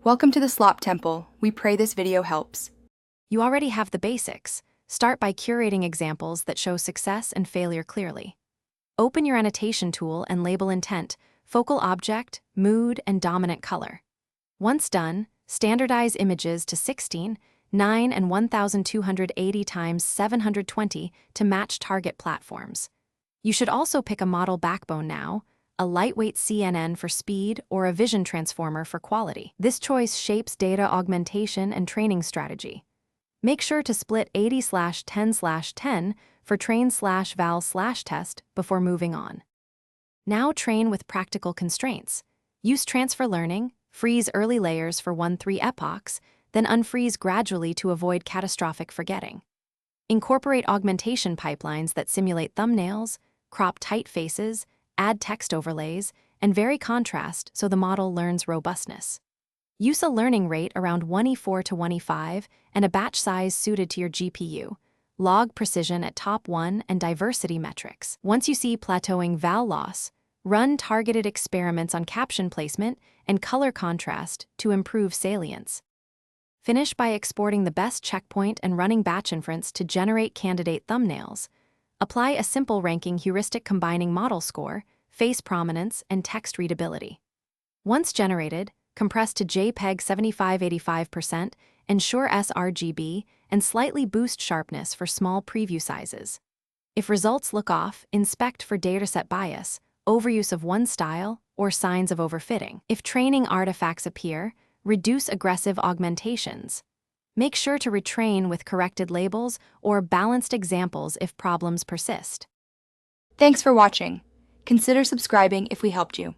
Welcome to the Slop Temple. We pray this video helps. You already have the basics. Start by curating examples that show success and failure clearly. Open your annotation tool and label intent, focal object, mood, and dominant color. Once done, standardize images to 16, 9, and 1280 x 720 to match target platforms. You should also pick a model backbone now, a lightweight CNN for speed, or a vision transformer for quality. This choice shapes data augmentation and training strategy. Make sure to split 80/10/10 for train/val/test before moving on. Now train with practical constraints. Use transfer learning, freeze early layers for 1-3 epochs, then unfreeze gradually to avoid catastrophic forgetting. Incorporate augmentation pipelines that simulate thumbnails, crop tight faces, add text overlays, and vary contrast so the model learns robustness. Use a learning rate around 1e4 to 1e5 and a batch size suited to your GPU. Log precision at top 1 and diversity metrics. Once you see plateauing val loss, run targeted experiments on caption placement and color contrast to improve salience. Finish by exporting the best checkpoint and running batch inference to generate candidate thumbnails. Apply a simple ranking heuristic combining model score, face prominence, and text readability. Once generated, compress to JPEG 75-85%, ensure sRGB, and slightly boost sharpness for small preview sizes. If results look off, inspect for dataset bias, overuse of one style, or signs of overfitting. If training artifacts appear, reduce aggressive augmentations. Make sure to retrain with corrected labels or balanced examples if problems persist. Thanks for watching. Consider subscribing if we helped you.